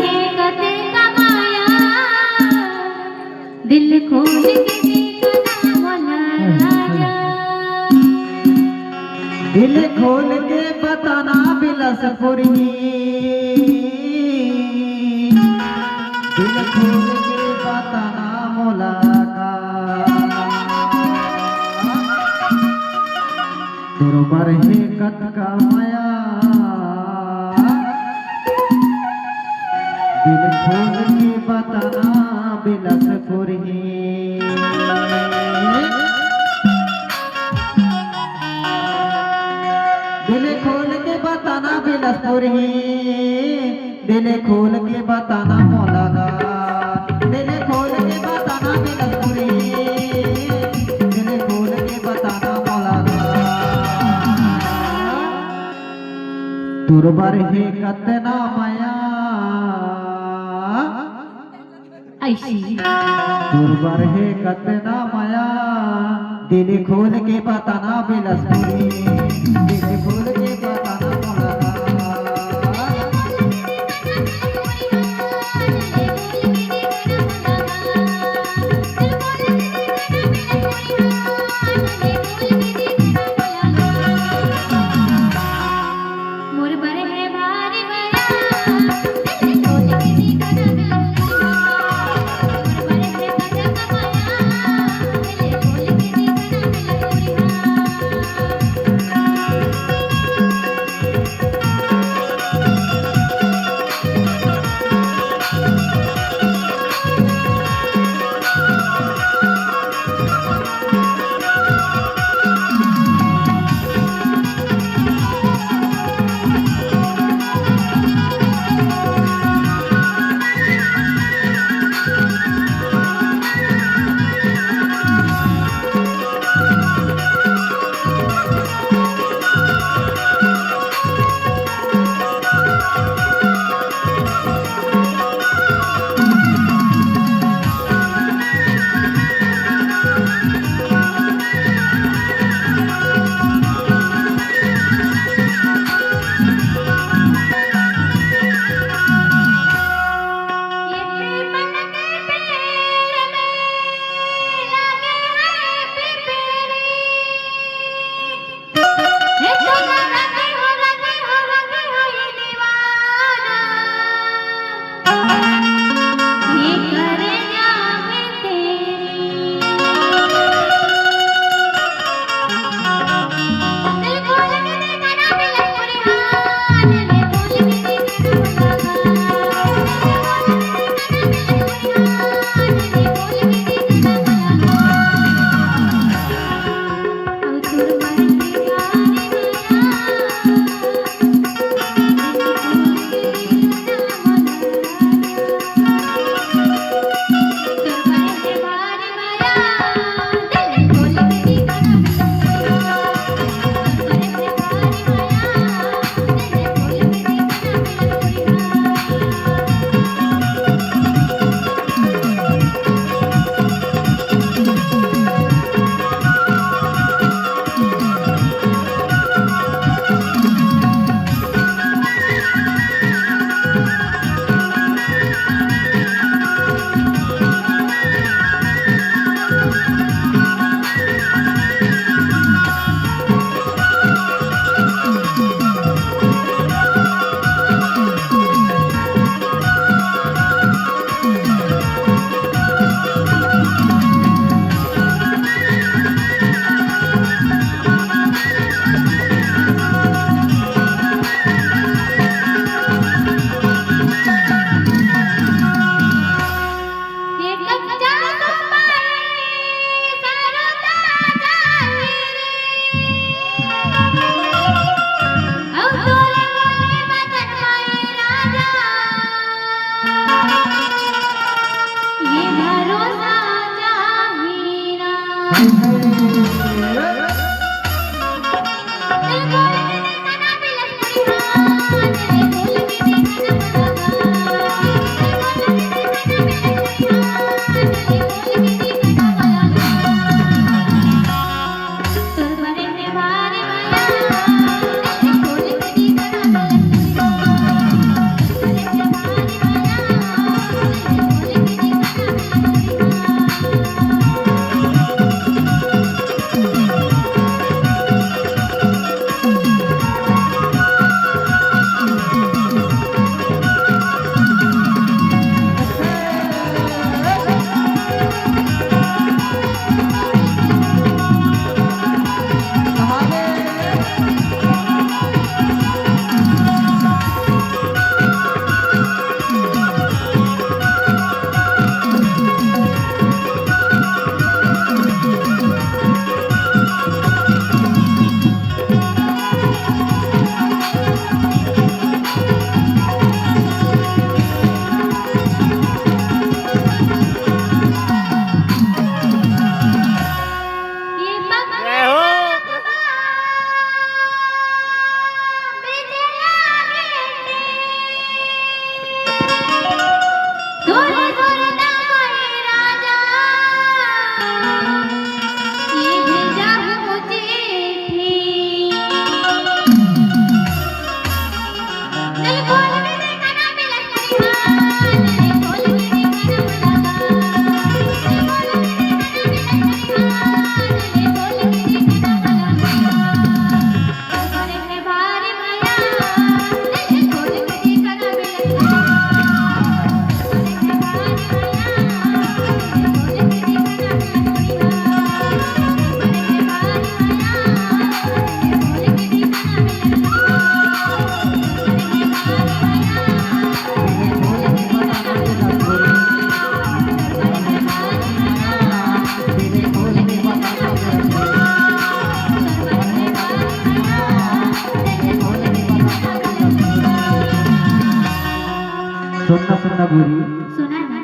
है कते का माया, दिल खोल के देखना मौला राजा। दिल खोल के बताना बिलासपुरी, दिल खोल के बताना मौला का दरबार है कत का माया, दिल खोल के बताना बिलासपुरी। दिल खोल के बताना बिलासपुरी, दिल खोल के बताना मौला का, दिल खोल के बताना बिलासपुरी, दिल खोल के बताना मौला का तुरबर है कतना माया, ऐसी दुर्बर है कतना माया, दिल खोल के बताना बिलासपुरी, दिल खोल के बताना मौला का। मोर बर है भारी माया, दिल खोल के देखना मौला राजा। मोर बर है कते का माया, दिल खोल के देखना मौला राजा। सुनना सुनना गोरी सुना ना